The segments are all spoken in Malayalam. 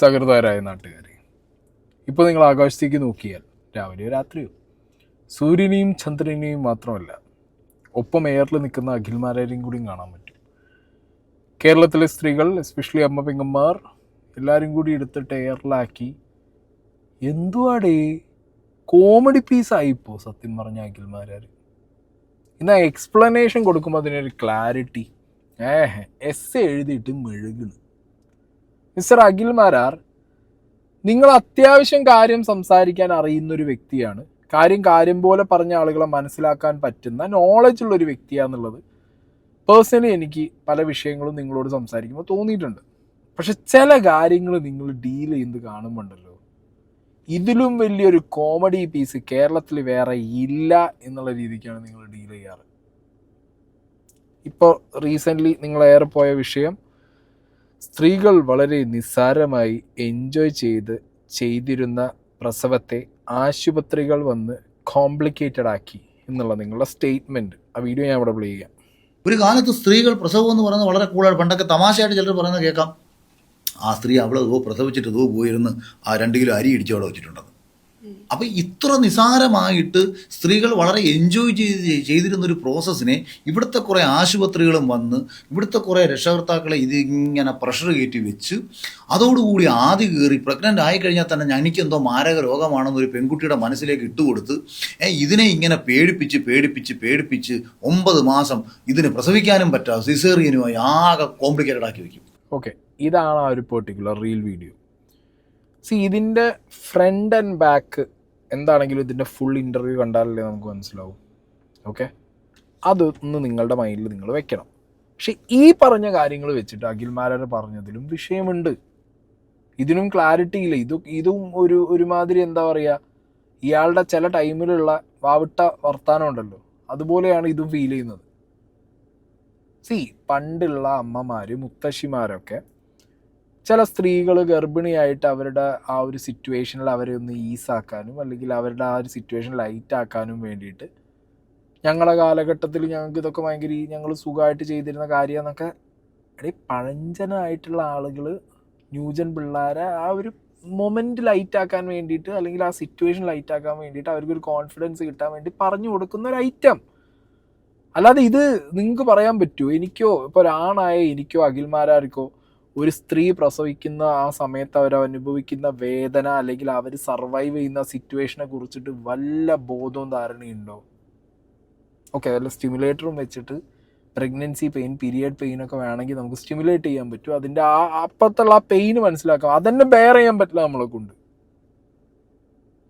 സകൃതരായ നാട്ടുകാരെ, ഇപ്പോൾ നിങ്ങൾ ആകാശത്തേക്ക് നോക്കിയാൽ രാവിലെയോ രാത്രിയോ സൂര്യനെയും ചന്ദ്രനെയും മാത്രമല്ല, ഒപ്പം എയറിൽ നിൽക്കുന്ന അഖിൽമാരെയും കൂടിയും കാണാൻ പറ്റും. കേരളത്തിലെ സ്ത്രീകൾ, എസ്പെഷ്യലി അമ്മ പെങ്ങന്മാർ, എല്ലാവരും കൂടി എടുത്തിട്ട് എയറിലാക്കി. എന്തുവാടേ കോമഡി പീസായിപ്പോൾ സത്യം പറഞ്ഞ അഖിൽമാരാർ. ഇന്ന് എക്സ്പ്ലനേഷൻ കൊടുക്കുമ്പോൾ അതിനൊരു ക്ലാരിറ്റി എസ് എഴുതിയിട്ട് മെഴുകുന്നു. മിസ്റ്റർ അഖിൽമാരാർ, നിങ്ങൾ അത്യാവശ്യം കാര്യം സംസാരിക്കാൻ അറിയുന്നൊരു വ്യക്തിയാണ്. കാര്യം പോലെ പറഞ്ഞ ആളുകളെ മനസ്സിലാക്കാൻ പറ്റുന്ന നോളജ് ഉള്ളൊരു വ്യക്തിയാണെന്നുള്ളത് പേഴ്സണലി എനിക്ക് പല വിഷയങ്ങളും നിങ്ങളോട് സംസാരിക്കുമ്പോൾ തോന്നിയിട്ടുണ്ട്. പക്ഷെ ചില കാര്യങ്ങൾ നിങ്ങൾ ഡീൽ ചെയ്യുന്നത് കാണുമ്പോണ്ടല്ലോ, ഇതിലും വലിയൊരു കോമഡി പീസ് കേരളത്തിൽ വേറെ ഇല്ല എന്നുള്ള രീതിക്കാണ് നിങ്ങൾ ഡീൽ ചെയ്യാറ്. ഇപ്പോൾ റീസെൻ്റ്ലി നിങ്ങൾ ഏറെ പോയ വിഷയം, സ്ത്രീകൾ വളരെ നിസ്സാരമായി എൻജോയ് ചെയ്തിരുന്ന പ്രസവത്തെ ആശുപത്രികൾ വന്ന് കോംപ്ലിക്കേറ്റഡ് ആക്കി എന്നുള്ള നിങ്ങളുടെ സ്റ്റേറ്റ്മെൻറ്റ്, ആ വീഡിയോ ഞാൻ അവിടെ പ്ലേ ചെയ്യാം. ഒരു കാലത്ത് സ്ത്രീകൾ പ്രസവം എന്ന് പറയുന്നത് വളരെ കൂളാണ്. പണ്ടൊക്കെ തമാശയായിട്ട് ചിലർ പറയുന്നത് കേൾക്കാം, ആ സ്ത്രീ അവൾ പ്രസവിച്ചിട്ട് പോയിരുന്ന് ആ 2 കിലോ അരി ഇടിച്ചവിടെ വെച്ചിട്ടുണ്ടെന്ന്. അപ്പം ഇത്ര നിസാരമായിട്ട് സ്ത്രീകൾ വളരെ എൻജോയ് ചെയ്തിരുന്നൊരു പ്രോസസ്സിനെ ഇവിടുത്തെ കുറേ ആശുപത്രികളും വന്ന് ഇവിടുത്തെ കുറേ രക്ഷകർത്താക്കളെ ഇതിങ്ങനെ പ്രഷർ കയറ്റി വെച്ച് അതോടുകൂടി ആദ്യ കയറി പ്രഗ്നൻ്റ് ആയിക്കഴിഞ്ഞാൽ തന്നെ എനിക്കെന്തോ മാരക രോഗമാണെന്നൊരു പെൺകുട്ടിയുടെ മനസ്സിലേക്ക് ഇട്ടുകൊടുത്ത് ഇതിനെ ഇങ്ങനെ പേടിപ്പിച്ച് 9 മാസം ഇതിന് പ്രസവിക്കാനും പറ്റാതെ സിസേറിയനുമായി ആകെ കോംപ്ലിക്കേറ്റഡ് ആക്കി വയ്ക്കും. ഓക്കെ, ഇതാണ് ആ ഒരു പെർട്ടിക്കുലർ റീൽ വീഡിയോ. ഇതിൻ്റെ ഫ്രണ്ട് ആൻഡ് ബാക്ക് എന്താണെങ്കിലും ഇതിൻ്റെ ഫുൾ ഇൻ്റർവ്യൂ കണ്ടാലല്ലേ നമുക്ക് മനസ്സിലാവും. ഓക്കെ, അതൊന്ന് നിങ്ങളുടെ മൈൻഡിൽ നിങ്ങൾ വെക്കണം. പക്ഷെ ഈ പറഞ്ഞ കാര്യങ്ങൾ വെച്ചിട്ട് അഖിൽമാരാർ പറഞ്ഞതിലും വിഷയമുണ്ട്. ഇതിനും ക്ലാരിറ്റി ഇല്ല. ഇതും ഒരുമാതിരി എന്താ പറയുക, ഇയാളുടെ ചില ടൈമിലുള്ള വാവിട്ട വർത്താനം ഉണ്ടല്ലോ, അതുപോലെയാണ് ഇതും ഫീൽ ചെയ്യുന്നത്. പണ്ടുള്ള അമ്മമാർ, മുത്തശ്ശിമാരൊക്കെ ചില സ്ത്രീകൾ ഗർഭിണിയായിട്ട് അവരുടെ ആ ഒരു സിറ്റുവേഷനിൽ അവരെ ഒന്ന് ഈസാക്കാനും അല്ലെങ്കിൽ അവരുടെ ആ ഒരു സിറ്റുവേഷൻ ലൈറ്റാക്കാനും വേണ്ടിയിട്ട് ഞങ്ങളുടെ കാലഘട്ടത്തിൽ ഞങ്ങൾക്ക് ഇതൊക്കെ ഭയങ്കര ഞങ്ങൾ സുഖമായിട്ട് ചെയ്തിരുന്ന കാര്യമെന്നൊക്കെ പഴഞ്ചനായിട്ടുള്ള ആളുകൾ, ന്യൂജൻ പിള്ളേരെ ആ ഒരു മൊമെൻറ്റ് ലൈറ്റാക്കാൻ വേണ്ടിയിട്ട് അല്ലെങ്കിൽ ആ സിറ്റുവേഷൻ ലൈറ്റാക്കാൻ വേണ്ടിയിട്ട് അവർക്കൊരു കോൺഫിഡൻസ് കിട്ടാൻ വേണ്ടി പറഞ്ഞു കൊടുക്കുന്ന ഒരു ഐറ്റം. അല്ലാതെ ഇത് നിങ്ങൾക്ക് പറയാൻ പറ്റുമോ? എനിക്കോ ഇപ്പോൾ ഒരാണായ എനിക്കോ അഖിൽമാരാർക്കോ ഒരു സ്ത്രീ പ്രസവിക്കുന്ന ആ സമയത്ത് അവരനുഭവിക്കുന്ന വേദന അല്ലെങ്കിൽ അവർ സർവൈവ് ചെയ്യുന്ന സിറ്റുവേഷനെ കുറിച്ചിട്ട് വല്ല ബോധവും ധാരണയുണ്ടോ? ഓക്കെ, അതിൽ സ്റ്റിമുലേറ്ററും വെച്ചിട്ട് പ്രഗ്നൻസി പെയിൻ, പീരിയഡ് പെയിനൊക്കെ വേണമെങ്കിൽ നമുക്ക് സ്റ്റിമുലേറ്റ് ചെയ്യാൻ പറ്റും. അതിൻ്റെ അപ്പത്തുള്ള ആ പെയിന് മനസ്സിലാക്കാം. അതന്നെ ബെയർ ചെയ്യാൻ പറ്റില്ല നമ്മളെ കൊണ്ട്.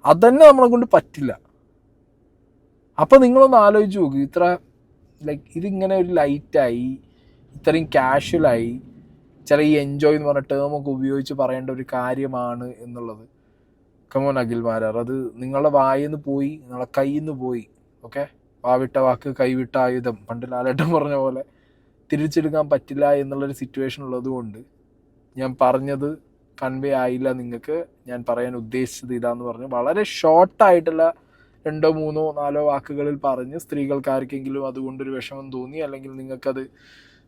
അതന്നെ നമ്മളെ കൊണ്ട് പറ്റില്ല. അപ്പം നിങ്ങളൊന്ന് ആലോചിച്ച് നോക്ക്, ഇത്ര ഇതിങ്ങനെ ഒരു ലൈറ്റായി, ഇത്രയും കാഷ്വലായി, ചില ഈ എൻജോയ് എന്ന് പറഞ്ഞ ടേമൊക്കെ ഉപയോഗിച്ച് പറയേണ്ട ഒരു കാര്യമാണ് എന്നുള്ളത്. കമോൺ അഖിൽമാരാർ, അത് നിങ്ങളുടെ വായിൽ നിന്ന് പോയി, നിങ്ങളുടെ കയ്യിൽ നിന്ന് പോയി. ഓക്കെ, വാവിട്ട വാക്ക് കൈവിട്ട ആയുധം, പണ്ട് ലാലേട്ടൻ പറഞ്ഞ പോലെ തിരിച്ചെടുക്കാൻ പറ്റില്ല എന്നുള്ളൊരു സിറ്റുവേഷൻ ഉള്ളതുകൊണ്ട് ഞാൻ പറഞ്ഞത് കൺവേ ആയില്ല നിങ്ങൾക്ക്. ഞാൻ പറയാൻ ഉദ്ദേശിച്ചത് ഇതാന്ന് പറഞ്ഞ് വളരെ ഷോർട്ടായിട്ടുള്ള 2, 3, 4 വാക്കുകളിൽ പറഞ്ഞ് സ്ത്രീകൾക്കാർക്കെങ്കിലും അതുകൊണ്ടൊരു വിഷമം തോന്നി അല്ലെങ്കിൽ നിങ്ങൾക്കത്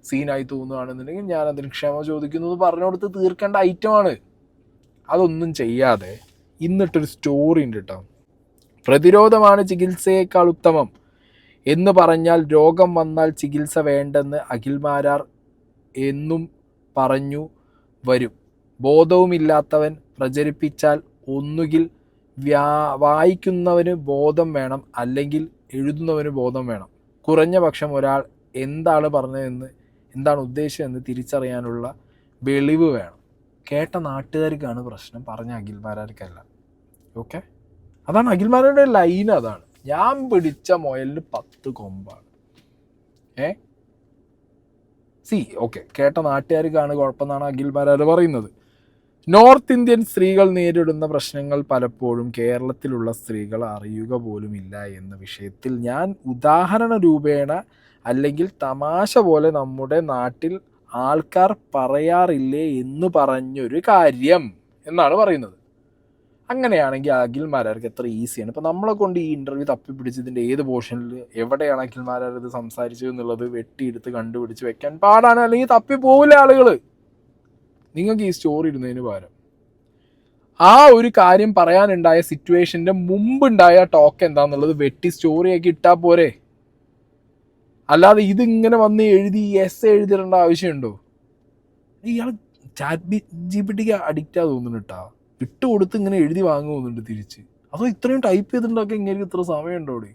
സീനായി തോന്നുകയാണെന്നുണ്ടെങ്കിൽ ഞാൻ അതിന് ക്ഷമ ചോദിക്കുന്നത് പറഞ്ഞു കൊടുത്ത് തീർക്കേണ്ട ഐറ്റമാണ്. അതൊന്നും ചെയ്യാതെ ഇന്നിട്ടൊരു സ്റ്റോറി ഉണ്ട് കേട്ടോ. പ്രതിരോധമാണ് ചികിത്സയേക്കാൾ ഉത്തമം എന്ന് പറഞ്ഞാൽ രോഗം വന്നാൽ ചികിത്സ വേണ്ടെന്ന് അഖിൽമാരാർ എന്നും പറഞ്ഞു വരും. ബോധവുമില്ലാത്തവൻ പ്രചരിപ്പിച്ചാൽ ഒന്നുകിൽ വായിക്കുന്നവന് ബോധം വേണം, അല്ലെങ്കിൽ എഴുതുന്നവന് ബോധം വേണം. കുറഞ്ഞ പക്ഷം ഒരാൾ എന്താണ് പറഞ്ഞതെന്ന്, എന്താണ് ഉദ്ദേശിച്ചതെന്ന് തിരിച്ചറിയാനുള്ള വെളിവ് വേണം. കേട്ട നാട്ടുകാർക്കാണ് പ്രശ്നം, പറഞ്ഞ അഖിൽമാരാർക്കല്ല. ഓക്കെ, അതാണ് അഖിൽമാരുടെ ലൈൻ. അതാണ്, ഞാൻ പിടിച്ച മുയലിന് 10 കൊമ്പാണ്. ഓക്കെ, കേട്ട നാട്ടുകാർക്കാണ് കുഴപ്പമെന്നാണ് അഖിൽമാരാർ പറയുന്നത്. നോർത്ത് ഇന്ത്യൻ സ്ത്രീകൾ നേരിടുന്ന പ്രശ്നങ്ങൾ പലപ്പോഴും കേരളത്തിലുള്ള സ്ത്രീകൾ അറിയുക പോലുമില്ല എന്ന വിഷയത്തിൽ ഞാൻ ഉദാഹരണ രൂപേണ അല്ലെങ്കിൽ തമാശ പോലെ നമ്മുടെ നാട്ടിൽ ആൾക്കാർ പറയാറില്ലേ എന്ന് പറഞ്ഞൊരു കാര്യം എന്നാണ് പറയുന്നത്. അങ്ങനെയാണെങ്കിൽ അഖിൽമാരാർക്ക് എത്ര ഈസിയാണ്. ഇപ്പം നമ്മളെ കൊണ്ട് ഈ ഇൻ്റർവ്യൂ തപ്പിപ്പിടിച്ചതിൻ്റെ ഏത് പോർഷനിൽ എവിടെയാണ് അഖിൽമാരാർ ഇത് സംസാരിച്ചത് എന്നുള്ളത് വെട്ടിയെടുത്ത് കണ്ടുപിടിച്ച് വെക്കാൻ പാടാണ്, അല്ലെങ്കിൽ തപ്പി പോവില്ല ആളുകൾ. നിങ്ങൾക്ക് ഈ സ്റ്റോറി ഇടുന്നതിന് പകരം ആ ഒരു കാര്യം പറയാനുണ്ടായ സിറ്റുവേഷൻ്റെ മുമ്പുണ്ടായ ടോക്ക് എന്താണെന്നുള്ളത് വെട്ടി സ്റ്റോറിയാക്കി ഇട്ടാൽ പോരെ. അല്ലാതെ ഇതിങ്ങനെ വന്ന് എഴുതി എസ് എഴുതിടേണ്ട ആവശ്യമുണ്ടോ? ഇയാൾ ചാറ്റ് GPT അഡിക്റ്റാ തോന്നുന്നു കേട്ടാ. ഇട്ട് കൊടുത്ത് ഇങ്ങനെ എഴുതി വാങ്ങുന്നുണ്ട് തിരിച്ച്. അതോ ഇത്രയും ടൈപ്പ് ചെയ്തിട്ടുണ്ടാക്കാൻ ഇങ്ങനെ ഇത്ര സമയമുണ്ടോ അവിടെ?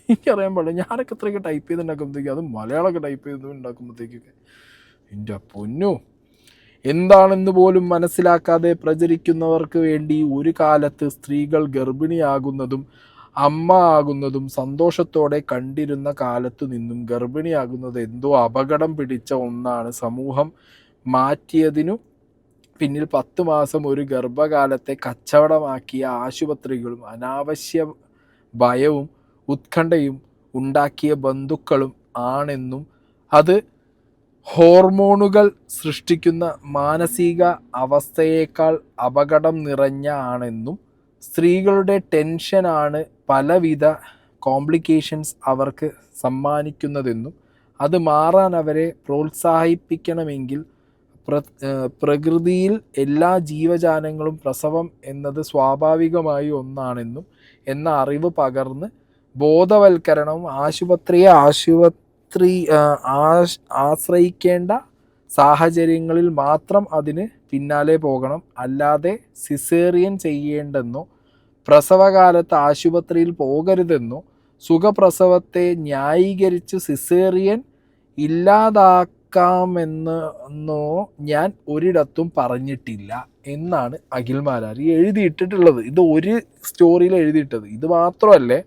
എനിക്കറിയാൻ പാടില്ല. ഞാനൊക്കെ ഇത്രയൊക്കെ ടൈപ്പ് ചെയ്തുണ്ടാക്കുമ്പോഴത്തേക്കും, അത് മലയാളമൊക്കെ ടൈപ്പ് ചെയ്ത് ഉണ്ടാക്കുമ്പോഴത്തേക്കൊക്കെ എൻ്റെ പൊന്നോ. എന്താണെന്ന് പോലും മനസ്സിലാക്കാതെ പ്രചരിക്കുന്നവർക്ക് വേണ്ടി ഒരു കാലത്ത് സ്ത്രീകൾ ഗർഭിണിയാകുന്നതും അമ്മ ആകുന്നതും സന്തോഷത്തോടെ കണ്ടിരുന്ന കാലത്തു നിന്നും ഗർഭിണിയാകുന്നത് എന്തോ അപകടം പിടിച്ച ഒന്നാണ് സമൂഹം മാറ്റിയതിനു പിന്നിൽ 10 മാസം ഒരു ഗർഭകാലത്തെ കച്ചവടമാക്കിയ ആശുപത്രികളും അനാവശ്യ ഭയവും ഉത്കണ്ഠയും ഉണ്ടാക്കിയ ബന്ധുക്കളും ആണെന്നും അത് ഹോർമോണുകൾ സൃഷ്ടിക്കുന്ന മാനസിക അവസ്ഥയേക്കാൾ അപകടം നിറഞ്ഞ ആണെന്നും സ്ത്രീകളുടെ ടെൻഷനാണ് പലവിധ കോംപ്ലിക്കേഷൻസ് അവർക്ക് സമ്മാനിക്കുന്നതെന്നും അത് മാറാൻ അവരെ പ്രോത്സാഹിപ്പിക്കണമെങ്കിൽ പ്രകൃതിയിൽ എല്ലാ ജീവജാലങ്ങളും പ്രസവം എന്നത് സ്വാഭാവികമായ ഒന്നാണെന്നും എന്ന അറിവ് പകർന്ന് ബോധവൽക്കരണവും ആശുപത്രിയെ ആശ്രയിക്കേണ്ട സാഹചര്യങ്ങളിൽ മാത്രം അതിന് പിന്നാലെ പോകണം, അല്ലാതെ സിസേറിയൻ ചെയ്യേണ്ടെന്നോ പ്രസവകാലത്ത് ആശുപത്രിയിൽ പോകരുതെന്നോ സുഖപ്രസവത്തെ ന്യായീകരിച്ച് സിസേറിയൻ ഇല്ലാതാക്കാമെന്നോ ഞാൻ ഒരിടത്തും പറഞ്ഞിട്ടില്ല എന്നാണ് അഖിൽ മാരാരി എഴുതിയിട്ടിട്ടുള്ളത്. ഇത് ഒരു സ്റ്റോറിയിൽ എഴുതിയിട്ടത്. ഇത് മാത്രമല്ലേ,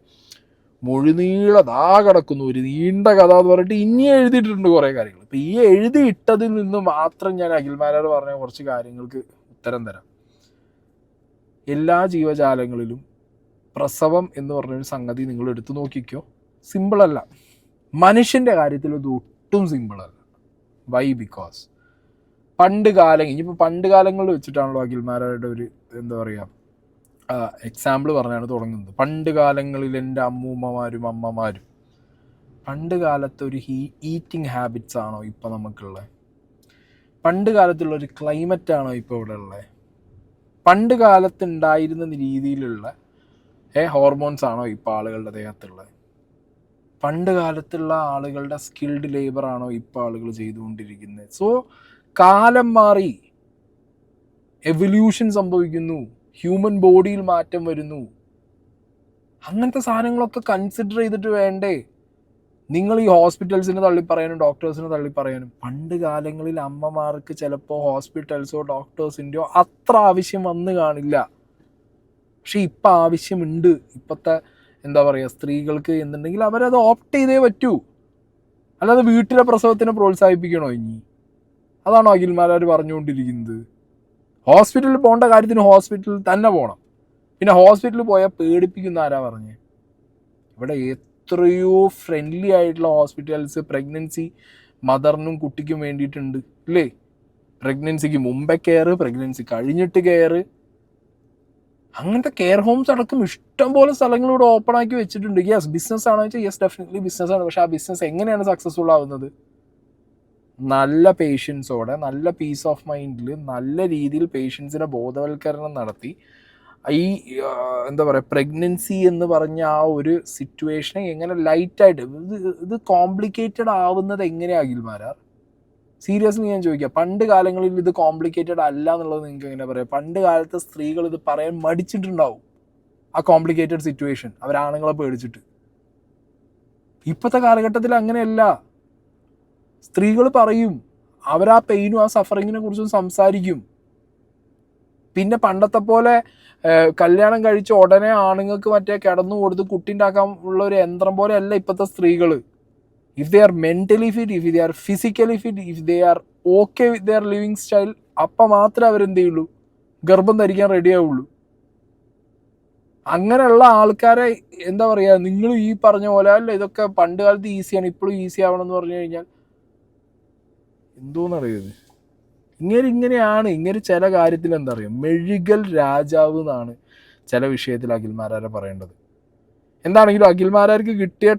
മുഴുനീളതാ കിടക്കുന്നു ഒരു നീണ്ട കഥ എന്ന് പറഞ്ഞിട്ട് ഇനി എഴുതിയിട്ടുണ്ട് കുറേ കാര്യങ്ങൾ. ഇപ്പം ഈ എഴുതിയിട്ടതിൽ നിന്ന് മാത്രം ഞാൻ അഖിൽ മാരാർ പറഞ്ഞ കുറച്ച് കാര്യങ്ങൾക്ക് ഉത്തരം തരാം. എല്ലാ ജീവജാലങ്ങളിലും പ്രസവം എന്ന് പറഞ്ഞൊരു സംഗതി നിങ്ങൾ എടുത്തു നോക്കിക്കോ, സിമ്പിളല്ല. മനുഷ്യൻ്റെ കാര്യത്തിൽ ഇത് ഒട്ടും സിമ്പിളല്ല. വൈ? ബിക്കോസ് പണ്ട് കാലങ്ങളിൽ വെച്ചിട്ടാണല്ലോ അഖിൽ മാരാരുടെ ഒരു എന്താ പറയുക എക്സാമ്പിൾ പറഞ്ഞാണ് തുടങ്ങുന്നത്. പണ്ട് കാലങ്ങളിൽ എൻ്റെ അമ്മൂമ്മമാരും അമ്മമാരും, പണ്ട് കാലത്ത് ഒരു ഈറ്റിംഗ് ഹാബിറ്റ്സ് ആണോ ഇപ്പോൾ നമുക്കുള്ളത്? പണ്ട് കാലത്തുള്ളൊരു ക്ലൈമറ്റാണോ ഇപ്പോൾ ഇവിടെ ഉള്ളത്? പണ്ട് കാലത്ത് ഉണ്ടായിരുന്ന രീതിയിലുള്ള ഹോർമോൺസ് ആണോ ഇപ്പോൾ ആളുകളുടെ ദേഹത്തുള്ളത്? പണ്ട് കാലത്തുള്ള ആളുകളുടെ സ്കിൽഡ് ലേബർ ആണോ ഇപ്പോൾ ആളുകൾ ചെയ്തുകൊണ്ടിരിക്കുന്നത്? സോ കാലം മാറി, എവല്യൂഷൻ സംഭവിക്കുന്നു, ഹ്യൂമൻ ബോഡിയിൽ മാറ്റം വരുന്നു. അങ്ങനത്തെ സാധനങ്ങളൊക്കെ കൺസിഡർ ചെയ്തിട്ട് വേണ്ടേ നിങ്ങൾ ഈ ഹോസ്പിറ്റൽസിനെ തള്ളിപ്പറയാനും ഡോക്ടേഴ്സിനെ തള്ളിപ്പറയാനും? പണ്ട് കാലങ്ങളിൽ അമ്മമാർക്ക് ചിലപ്പോൾ ഹോസ്പിറ്റൽസോ ഡോക്ടേഴ്സിൻ്റെയോ അത്ര ആവശ്യം വന്നു കാണില്ല. പക്ഷെ ഇപ്പം ആവശ്യമുണ്ട്. ഇപ്പോഴത്തെ എന്താ പറയുക, സ്ത്രീകൾക്ക് എന്നുണ്ടെങ്കിൽ അവരത് ഓപ്റ്റ് ചെയ്തേ പറ്റൂ. അല്ലാതെ വീട്ടിലെ പ്രസവത്തിനെ പ്രോത്സാഹിപ്പിക്കണോ ഇനി? അതാണോ അഖിൽ മാരാർ പറഞ്ഞുകൊണ്ടിരിക്കുന്നത്? ഹോസ്പിറ്റലിൽ പോകേണ്ട കാര്യത്തിന് ഹോസ്പിറ്റലിൽ തന്നെ പോകണം. പിന്നെ ഹോസ്പിറ്റലിൽ പോയാൽ പേടിപ്പിക്കുന്ന ആരാ പറഞ്ഞേ? ഇവിടെ എത്രയോ ഫ്രണ്ട്ലി ആയിട്ടുള്ള ഹോസ്പിറ്റൽസ് പ്രഗ്നൻസി മദറിനും കുട്ടിക്കും വേണ്ടിയിട്ടുണ്ട് ഇല്ലേ? പ്രഗ്നൻസിക്ക് മുമ്പേ കെയർ, പ്രഗ്നൻസി കഴിഞ്ഞിട്ട് കെയർ, അങ്ങനത്തെ കെയർ ഹോംസ് അടക്കം ഇഷ്ടംപോലെ സ്ഥലങ്ങൾ ഇവിടെ ഓപ്പൺ ആക്കി വെച്ചിട്ടുണ്ട്. യെസ്, ബിസിനസ് ആണോ വെച്ചാൽ യെസ്, ഡെഫിനറ്റ്ലി ബിസിനസ്സാണ്. പക്ഷെ ആ ബിസിനസ് എങ്ങനെയാണ് സക്സസ്ഫുൾ ആവുന്നത്? നല്ല പേഷ്യൻസോടെ, നല്ല പീസ് ഓഫ് മൈൻഡിൽ, നല്ല രീതിയിൽ പേഷ്യൻസിനെ ബോധവൽക്കരണം നടത്തി ഈ എന്താ പറയുക പ്രഗ്നൻസി എന്ന് പറഞ്ഞ ആ ഒരു സിറ്റുവേഷനെ എങ്ങനെ ലൈറ്റായിട്ട് ഇത് കോംപ്ലിക്കേറ്റഡ് ആവുന്നത് എങ്ങനെയാണ് അഖിൽ മാരാർ? സീരിയസ്ലി ഞാൻ ചോദിക്കുക. പണ്ട് കാലങ്ങളിൽ ഇത് കോംപ്ലിക്കേറ്റഡ് അല്ല എന്നുള്ളത് നിങ്ങൾക്ക് എങ്ങനെ പറയാം? പണ്ട് കാലത്തെ സ്ത്രീകൾ ഇത് പറയാൻ മടിച്ചിട്ടുണ്ടാവും, ആ കോംപ്ലിക്കേറ്റഡ് സിറ്റുവേഷൻ, അവരാണുങ്ങളെ പേടിച്ചിട്ട്. ഇപ്പോഴത്തെ കാലഘട്ടത്തിൽ അങ്ങനെയല്ല. സ്ത്രീകൾ പറയും, അവരാ പെയിനും ആ സഫറിങ്ങിനെ കുറിച്ചും സംസാരിക്കും. പിന്നെ പണ്ടത്തെ പോലെ കല്യാണം കഴിച്ച ഉടനെ ആണുങ്ങൾക്ക് മറ്റേ കിടന്നു കൊടുത്ത് കുട്ടി ഉണ്ടാക്കാൻ ഉള്ള ഒരു യന്ത്രം പോലെ അല്ല ഇപ്പോഴത്തെ സ്ത്രീകൾ. If they are mentally fit, if they are physically fit, if they are okay with their living style, അപ്പം മാത്രമേ അവരെന്ത് ചെയ്യുള്ളൂ, ഗർഭം ധരിക്കാൻ റെഡി ആവുള്ളൂ. അങ്ങനെയുള്ള ആൾക്കാരെ എന്താ പറയുക, നിങ്ങൾ ഈ പറഞ്ഞ പോലെ അല്ല ഇതൊക്കെ പണ്ട് കാലത്ത് ഈസിയാണ് ഇപ്പോഴും ഈസി ആവണം എന്ന് പറഞ്ഞു കഴിഞ്ഞാൽ എന്തോന്നറിയത്? ഇങ്ങനെയാണ്. ചില കാര്യത്തിൽ എന്താ പറയുക, മെഴുകൽ രാജാവ് എന്നാണ് ചില വിഷയത്തിൽ അഖിൽ മാരാരെ പറയേണ്ടത്. എന്താണെങ്കിലും അഖിൽ മാരാർക്ക് കിട്ടിയ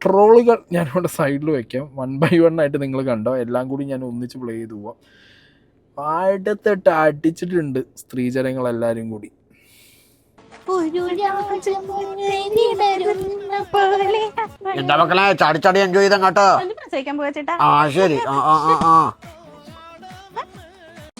ട്രോളുകൾ ഞാനിവിടെ സൈഡിൽ വയ്ക്കാം. 1 by 1 ആയിട്ട് നിങ്ങൾ കണ്ടോ, എല്ലാം കൂടി ഞാൻ ഒന്നിച്ച് പ്ലേ ചെയ്ത് പോവാം. പാടത്തിട്ട് അടിച്ചിട്ടുണ്ട് സ്ത്രീജനങ്ങളെല്ലാരും കൂടി. എന്താ മക്കളെ ചാടി എൻജോയ് ചെയ്താ കേട്ടോ. ആ ശരി.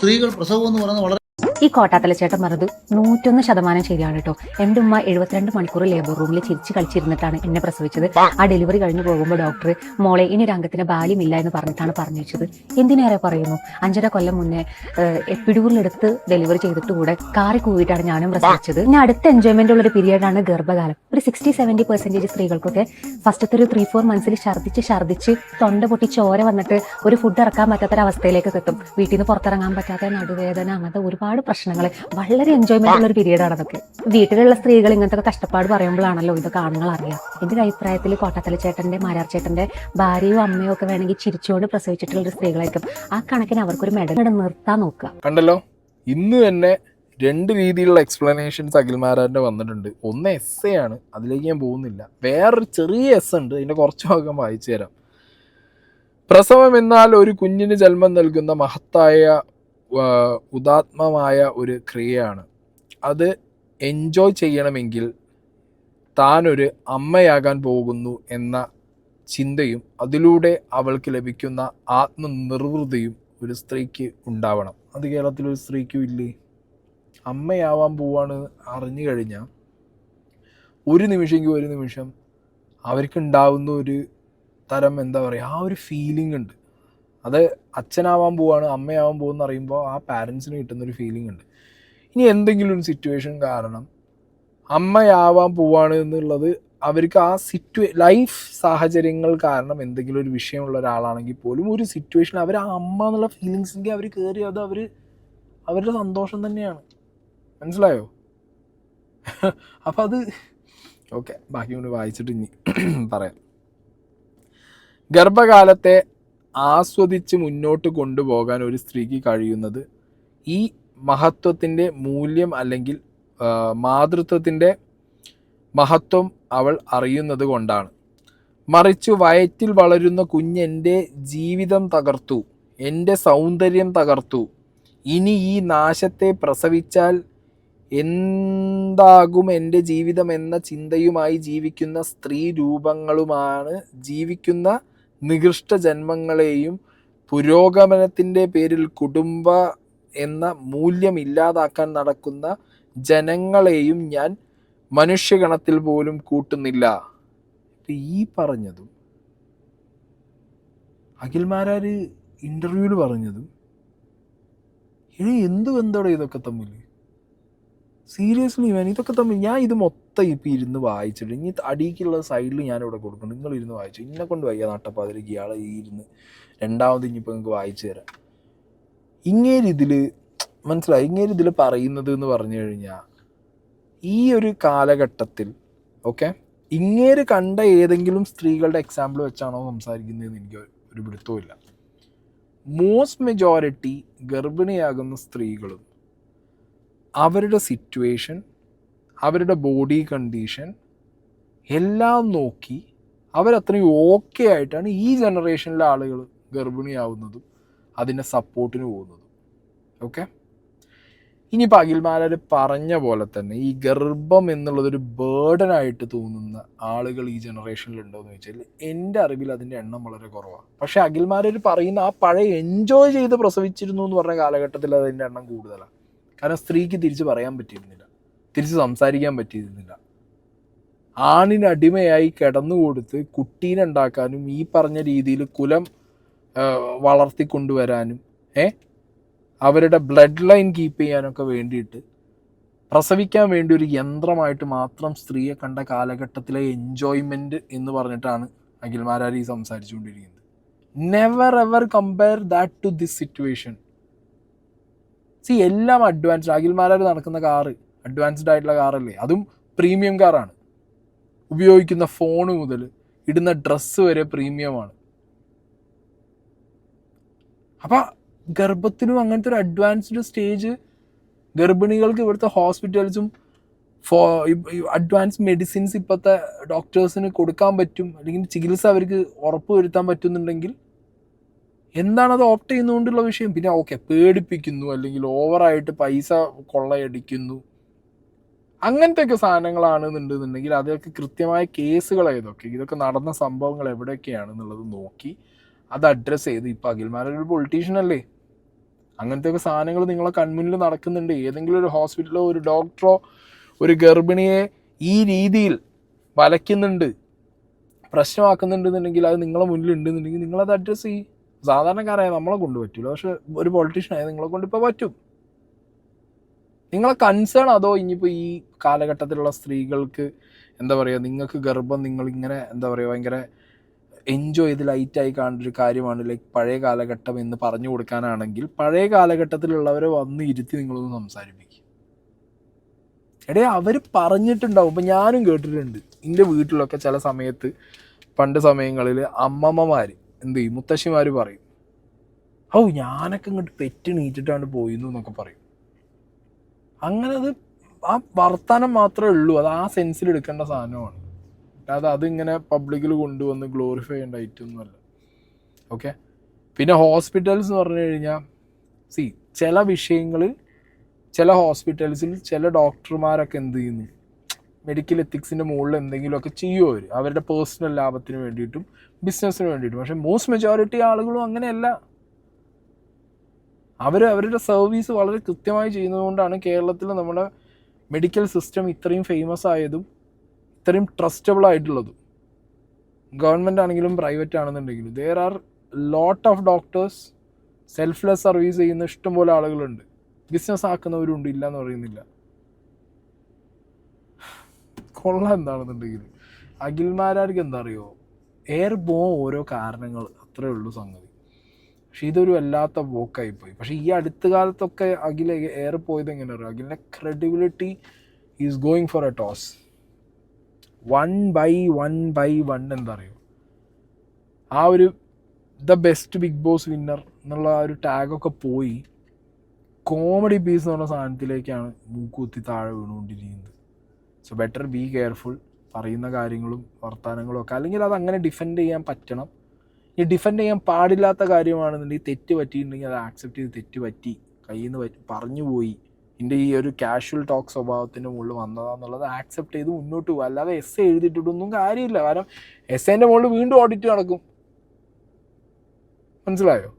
സ്ത്രീകൾ പ്രസവം എന്ന് പറയുന്നത് വളരെ ഈ കോട്ടാത്തല ചേട്ടൻ പറഞ്ഞത് 101% ശരിയാണ് കേട്ടോ. എൻ്റെ ഉമ്മ 72 മണിക്കൂർ ലേബർ റൂമിൽ ചിരിച്ച് കളിച്ചിരുന്നിട്ടാണ് എന്നെ പ്രസവിച്ചത്. ആ ഡെലിവറി കഴിഞ്ഞ് പോകുമ്പോൾ ഡോക്ടർ മോളെ ഇനി ഒരു അംഗത്തിന് ബാല്യമില്ല എന്ന് പറഞ്ഞിട്ടാണ് പറഞ്ഞു വെച്ചത്. എന്തിനേറെ പറയുന്നു, 5.5 കൊല്ലം മുന്നേ എപ്പിഡൂറിലെടുത്ത് ഡെലിവറി ചെയ്തിട്ട് കൂടെ കാറി കൂവിയിട്ടാണ് ഞാനും പ്രസവിച്ചത്. ഇനി അടുത്ത എൻജോയ്മെന്റ് ഉള്ള ഒരു പീരീഡാണ് ഗർഭകാലം. ഒരു 60-70% സ്ത്രീകൾക്കൊക്കെ ഫസ്റ്റത്തെ ഒരു 3-4 മന്ത്സിൽ ഛർദ്ദിച്ച് തൊണ്ട പൊട്ടി ചോര വന്നിട്ട് ഒരു ഫുഡ് ഇറക്കാൻ പറ്റാത്തൊരവസ്ഥയിലേക്ക് എത്തും. വീട്ടിൽ നിന്ന് പുറത്തിറങ്ങാൻ പറ്റാത്ത നടുവേദന, അങ്ങനത്തെ ഒരുപാട് പ്രശ്നങ്ങൾ. വളരെ എൻജോയ്മെന്റ് ഉള്ള ഒരു പീരീഡാണ് അതൊക്കെ. വീട്ടിലുള്ള സ്ത്രീകൾ ഇങ്ങനത്തെ കഷ്ടപ്പാട് പറയുമ്പോഴാണല്ലോ ഇതൊക്കെ ആണുങ്ങൾ അറിയാം. എന്റെ ഒരു അഭിപ്രായത്തിൽ കോട്ടാത്തല ചേട്ടന്റെ മാരാർ ചേട്ടന്റെ ഭാര്യയോ അമ്മയോ ഒക്കെ വേണമെങ്കിൽ ചിരിച്ചുകൊണ്ട് പ്രസവിച്ചിട്ടുള്ള ഒരു സ്ത്രീകളായിരിക്കും. ആ കണക്കിന് അവർക്കൊരു മെഡൽ നിർത്താൻ നോക്കുക. കണ്ടല്ലോ, ഇന്ന് തന്നെ 2 രീതിയിലുള്ള എക്സ്പ്ലനേഷൻസ് അഖിൽമാരാറിന്റെ വന്നിട്ടുണ്ട്. ഒന്ന് എസ് ആണ്, അതിലേക്ക് ഞാൻ പോകുന്നില്ല. വേറൊരു ചെറിയ എസ് ഉണ്ട്, അതിന്റെ കുറച്ച് ഭാഗം വായിച്ചു തരാം. പ്രസവം എന്നാൽ ഒരു കുഞ്ഞിന് ജന്മം നൽകുന്ന മഹത്തായ ഉദാത്മമായ ഒരു ക്രിയയാണ്. അത് എൻജോയ് ചെയ്യണമെങ്കിൽ താനൊരു അമ്മയാകാൻ പോകുന്നു എന്ന ചിന്തയും അതിലൂടെ അവൾക്ക് ലഭിക്കുന്ന ആത്മനിർവൃതിയും ഒരു സ്ത്രീക്ക് ഉണ്ടാവണം. അത് കേരളത്തിലൊരു സ്ത്രീക്കും ഇല്ലേ? അമ്മയാവാൻ പോവാണ് അറിഞ്ഞു കഴിഞ്ഞാൽ ഒരു നിമിഷം അവർക്കുണ്ടാവുന്ന ഒരു തരം എന്താ പറയുക, ആ ഒരു ഫീലിംഗ് ഉണ്ട്. അത് അച്ഛനാവാൻ പോവാണ് അമ്മയാവാൻ പോകുമെന്ന് അറിയുമ്പോൾ ആ പാരൻസിന് കിട്ടുന്നൊരു ഫീലിംഗ് ഉണ്ട്. ഇനി എന്തെങ്കിലും ഒരു സിറ്റുവേഷൻ കാരണം അമ്മയാവാൻ പോവാണ് എന്നുള്ളത് അവർക്ക് ആ ലൈഫ് സാഹചര്യങ്ങൾ കാരണം എന്തെങ്കിലും ഒരു വിഷയമുള്ള ഒരാളാണെങ്കിൽ പോലും ഒരു സിറ്റുവേഷൻ അവർ ആ അമ്മ എന്നുള്ള ഫീലിങ്സിലേക്ക് അവർ കയറി, അത് അവരുടെ സന്തോഷം തന്നെയാണ്. മനസ്സിലായോ? അപ്പം അത് ഓക്കെ, ബാക്കി കൊണ്ട് വായിച്ചിട്ട് ഇനി പറയാം. ഗർഭകാലത്തെ ആസ്വദിച്ച് മുന്നോട്ട് കൊണ്ടുപോകാൻ ഒരു സ്ത്രീക്ക് കഴിയുന്നത് ഈ മഹത്വത്തിൻ്റെ മൂല്യം അല്ലെങ്കിൽ മാതൃത്വത്തിൻ്റെ മഹത്വം അവൾ അറിയുന്നത് കൊണ്ടാണ്. മറിച്ച് വയറ്റിൽ വളരുന്ന കുഞ്ഞെൻ്റെ ജീവിതം തകർത്തു, എൻ്റെ സൗന്ദര്യം തകർത്തു, ഇനി ഈ നാശത്തെ പ്രസവിച്ചാൽ എന്താകും എൻ്റെ ജീവിതം എന്ന ചിന്തയുമായി ജീവിക്കുന്ന സ്ത്രീ രൂപങ്ങളുമാണ് ജീവിക്കുന്ന നികൃഷ്ട ജന്മങ്ങളെയും പുരോഗമനത്തിൻ്റെ പേരിൽ കുടുംബ എന്ന മൂല്യം ഇല്ലാതാക്കാൻ നടക്കുന്ന ജനങ്ങളെയും ഞാൻ മനുഷ്യഗണത്തിൽ പോലും കൂട്ടുന്നില്ല. ഈ പറഞ്ഞതും അഖിൽമാരാര് ഇൻ്റർവ്യൂവിൽ പറഞ്ഞതും എന്ത് ബന്ധോടെ ഇതൊക്കെ തമ്മിൽ? സീരിയസ്ലി മാൻ, ഇതൊക്കെ തമ്മിൽ ഞാൻ ഇത് മൊത്തം ഇപ്പം ഇരുന്ന് വായിച്ചിട്ട് ഇനി അടിക്കുള്ള സൈഡിൽ ഞാനിവിടെ കൊടുക്കണം, നിങ്ങൾ ഇരുന്ന് വായിച്ചു. ഇന്നെ കൊണ്ട് വയ്യ നട്ടപ്പാതിലേക്ക് ഇയാളെ ഇരുന്ന് രണ്ടാമത് ഇനിയിപ്പോൾ നിങ്ങൾക്ക് വായിച്ചു തരാം. ഇങ്ങേരിതിൽ മനസ്സിലായി, ഇങ്ങേരിതിൽ പറയുന്നത് എന്ന് പറഞ്ഞു കഴിഞ്ഞാൽ ഈ ഒരു കാലഘട്ടത്തിൽ ഓക്കെ ഇങ്ങേര് കണ്ട ഏതെങ്കിലും സ്ത്രീകളുടെ എക്സാമ്പിൾ വെച്ചാണോ സംസാരിക്കുന്നതെന്ന് എനിക്ക് ഒരു പിടുത്തവുമില്ല. മോസ്റ്റ് മെജോറിറ്റി ഗർഭിണിയാകുന്ന സ്ത്രീകളും അവരുടെ സിറ്റുവേഷൻ, അവരുടെ ബോഡി കണ്ടീഷൻ എല്ലാം നോക്കി അവരത്രയും ഓക്കെ ആയിട്ടാണ് ഈ ജനറേഷനിലെ ആളുകൾ ഗർഭിണിയാവുന്നതും അതിൻ്റെ സപ്പോർട്ടിന് പോകുന്നതും. ഓക്കെ, ഇനിയിപ്പോൾ അഖിൽമാരാർ പറഞ്ഞ പോലെ തന്നെ ഈ ഗർഭം എന്നുള്ളതൊരു ബേർഡനായിട്ട് തോന്നുന്ന ആളുകൾ ഈ ജനറേഷനിലുണ്ടോ എന്ന് ചോദിച്ചാൽ എൻ്റെ അറിവിൽ അതിൻ്റെ എണ്ണം വളരെ കുറവാണ്. പക്ഷേ അഖിൽമാരാർ പറയുന്ന ആ പഴയ എൻജോയ് ചെയ്ത് പ്രസവിച്ചിരുന്നു എന്ന് പറഞ്ഞ കാലഘട്ടത്തിൽ അതിൻ്റെ എണ്ണം കൂടുതലാണ്. കാരണം സ്ത്രീക്ക് തിരിച്ച് പറയാൻ പറ്റിയിരുന്നില്ല, തിരിച്ച് സംസാരിക്കാൻ പറ്റിയിരുന്നില്ല. ആണിന് അടിമയായി കിടന്നുകൊടുത്ത് കുട്ടീനെ ഉണ്ടാക്കാനും ഈ പറഞ്ഞ രീതിയിൽ കുലം വളർത്തിക്കൊണ്ടുവരാനും അവരുടെ ബ്ലഡ് ലൈൻ കീപ്പ് ചെയ്യാനൊക്കെ വേണ്ടിയിട്ട് പ്രസവിക്കാൻ വേണ്ടി ഒരു യന്ത്രമായിട്ട് മാത്രം സ്ത്രീയെ കണ്ട കാലഘട്ടത്തിലെ എൻജോയ്മെൻറ്റ് എന്ന് പറഞ്ഞിട്ടാണ് അഖിൽമാരാർ ഈ സംസാരിച്ചുകൊണ്ടിരിക്കുന്നത്. Never ever compare that to this situation. എല്ലാം അഡ്വാൻസ്ഡ്. അഖിൽമാരാർ നടക്കുന്ന കാറ് അഡ്വാൻസ്ഡ് ആയിട്ടുള്ള കാറല്ലേ, അതും പ്രീമിയം കാറാണ്. ഉപയോഗിക്കുന്ന ഫോണ് മുതൽ ഇടുന്ന ഡ്രസ്സ് വരെ പ്രീമിയമാണ്. അപ്പം ഗർഭത്തിനും അങ്ങനത്തെ ഒരു അഡ്വാൻസ്ഡ് സ്റ്റേജ് ഗർഭിണികൾക്ക് ഇവിടുത്തെ ഹോസ്പിറ്റൽസും അഡ്വാൻസ് മെഡിസിൻസ് ഇപ്പോഴത്തെ ഡോക്ടേഴ്സിന് കൊടുക്കാൻ പറ്റും, അല്ലെങ്കിൽ ചികിത്സ അവർക്ക് ഉറപ്പ് വരുത്താൻ പറ്റുന്നുണ്ടെങ്കിൽ എന്താണത് ഓപ്റ്റ് ചെയ്യുന്നതുകൊണ്ടുള്ള വിഷയം. പിന്നെ ഓക്കെ പേടിപ്പിക്കുന്നു, അല്ലെങ്കിൽ ഓവറായിട്ട് പൈസ കൊള്ളയടിക്കുന്നു, അങ്ങനത്തെയൊക്കെ സാധനങ്ങളാണെന്നുണ്ടെന്നുണ്ടെങ്കിൽ അതൊക്കെ കൃത്യമായ കേസുകൾ ഏതൊക്കെ, ഇതൊക്കെ നടന്ന സംഭവങ്ങൾ എവിടെയൊക്കെയാണെന്നുള്ളത് നോക്കി അത് അഡ്രസ്സ് ചെയ്ത്. ഇപ്പോൾ അഖിൽമാരൊരു പൊളിറ്റീഷ്യൻ അല്ലേ, അങ്ങനത്തെയൊക്കെ സാധനങ്ങൾ നിങ്ങളെ കൺമുന്നിൽ നടക്കുന്നുണ്ട്. ഏതെങ്കിലും ഒരു ഹോസ്പിറ്റലോ ഒരു ഡോക്ടറോ ഒരു ഗർഭിണിയെ ഈ രീതിയിൽ വലയ്ക്കുന്നുണ്ട്, പ്രശ്നമാക്കുന്നുണ്ടെന്നുണ്ടെങ്കിൽ അത് നിങ്ങളെ മുന്നിൽ ഉണ്ടെന്നുണ്ടെങ്കിൽ നിങ്ങളത് അഡ്രസ്സ് ചെയ്യും. സാധാരണക്കാരായ നമ്മളെ കൊണ്ട് പറ്റില്ല, പക്ഷെ ഒരു പൊളിറ്റീഷ്യനായ നിങ്ങളെ കൊണ്ട് ഇപ്പോൾ പറ്റും. നിങ്ങളെ കൺസേൺ അതോ ഇനിയിപ്പോൾ ഈ കാലഘട്ടത്തിലുള്ള സ്ത്രീകൾക്ക് എന്താ പറയുക, നിങ്ങൾക്ക് ഗർഭം നിങ്ങളിങ്ങനെ എന്താ പറയുക ഭയങ്കര എൻജോയ് ചെയ്ത് ലൈറ്റായി കാണേണ്ട ഒരു കാര്യമാണ്, ലൈക്ക് പഴയ കാലഘട്ടം എന്ന് പറഞ്ഞു കൊടുക്കാനാണെങ്കിൽ പഴയ കാലഘട്ടത്തിലുള്ളവരെ വന്ന് ഇരുത്തി നിങ്ങളൊന്ന് സംസാരിപ്പിക്കും. അവർ പറഞ്ഞിട്ടുണ്ടാവും. ഇപ്പം ഞാനും കേട്ടിട്ടുണ്ട്, എൻ്റെ വീട്ടിലൊക്കെ ചില സമയത്ത് പണ്ട് സമയങ്ങളിൽ അമ്മമ്മമാർ എന്ത് ചെയ്യും, മുത്തശ്ശിമാർ പറയും, ഞാനൊക്കെ ഇങ്ങോട്ട് പെറ്റ് നീറ്റിട്ടാണ് പോയിരുന്നു എന്നൊക്കെ പറയും. അങ്ങനെ അത് ആ വർത്തമാനം മാത്രമേ ഉള്ളൂ, അത് ആ സെൻസിൽ എടുക്കേണ്ട സാധനമാണ്. അതിങ്ങനെ പബ്ലിക്കിൽ കൊണ്ടുവന്ന് ഗ്ലോറിഫൈ ചെയ്യേണ്ട ഐറ്റമൊന്നുമല്ല. ഓക്കെ. പിന്നെ ഹോസ്പിറ്റൽസ് എന്ന് പറഞ്ഞു കഴിഞ്ഞാൽ ചില വിഷയങ്ങളിൽ ചില ഹോസ്പിറ്റൽസിൽ ചില ഡോക്ടർമാരൊക്കെ എന്ത് ചെയ്യുന്നു, മെഡിക്കൽ എത്തിക്സിൻ്റെ മുകളിൽ എന്തെങ്കിലുമൊക്കെ ചെയ്യും അവരുടെ പേഴ്സണൽ ലാഭത്തിന് വേണ്ടിയിട്ടും ബിസിനസ്സിന് വേണ്ടിയിട്ടും. പക്ഷേ മോസ്റ്റ് മെജോറിറ്റി ആളുകളും അങ്ങനെയല്ല. അവരുടെ സർവീസ് വളരെ കൃത്യമായി ചെയ്യുന്നതുകൊണ്ടാണ് കേരളത്തിൽ നമ്മുടെ മെഡിക്കൽ സിസ്റ്റം ഇത്രയും ഫേമസ് ആയതും ഇത്രയും ട്രസ്റ്റബിൾ ആയിട്ടുള്ളതും. ഗവൺമെൻറ് ആണെങ്കിലും പ്രൈവറ്റ് ആണെന്നുണ്ടെങ്കിലും there are lot of doctors. Selfless service ചെയ്യുന്ന ഇഷ്ടംപോലെ ആളുകളുണ്ട്, ബിസിനസ് ആക്കുന്നവരുണ്ട്, ഇല്ല എന്ന് പറയുന്നില്ല. കൊള്ളാം. എന്താണെന്നുണ്ടെങ്കിൽ അഖിൽമാരാർക്ക് എന്താ അറിയുമോ, എയർ പോകാൻ ഓരോ കാരണങ്ങൾ, അത്രേ ഉള്ളൂ സംഗതി. പക്ഷെ ഇതൊരു വല്ലാത്ത പോക്കായിപ്പോയി. പക്ഷെ ഈ അടുത്ത കാലത്തൊക്കെ അഖിൽ എയർ പോയത് എങ്ങനെ അറിയാം, അഖിലിൻ്റെ credibility is going for a toss. 1/1 എന്താ അറിയോ, ആ ഒരു the best Bigg Boss winner എന്നുള്ള ആ ഒരു ടാഗൊക്കെ പോയി കോമഡി പീസ് എന്ന് പറഞ്ഞ സാധനത്തിലേക്കാണ് മൂക്കുത്തി താഴെ വീണുകൊണ്ടിരിക്കുന്നത്. സോ ബെറ്റർ ബി കെയർഫുൾ പറയുന്ന കാര്യങ്ങളും വർത്തമാനങ്ങളും ഒക്കെ. അല്ലെങ്കിൽ അത് അങ്ങനെ ഡിഫെൻഡ് ചെയ്യാൻ പറ്റണം. ഈ ഡിഫെൻഡ് ചെയ്യാൻ പാടില്ലാത്ത കാര്യമാണെന്നുണ്ടെങ്കിൽ തെറ്റ് പറ്റിയിട്ടുണ്ടെങ്കിൽ അത് ആക്സെപ്റ്റ് ചെയ്ത് തെറ്റ് പറ്റി, കയ്യിൽ നിന്ന് പറഞ്ഞു പോയി, എൻ്റെ ഈ ഒരു കാഷ്വൽ ടോക്ക് സ്വഭാവത്തിൻ്റെ മുകളിൽ വന്നതാന്നുള്ളത് ആക്സെപ്റ്റ് ചെയ്ത് മുന്നോട്ട് പോകുക. അല്ലാതെ എസ് എഴുതിയിട്ടൊന്നും കാര്യമില്ല. കാരണം എസ് എൻ്റെ മുകളിൽ വീണ്ടും ഓഡിറ്റ് നടക്കും. മനസ്സിലായോ?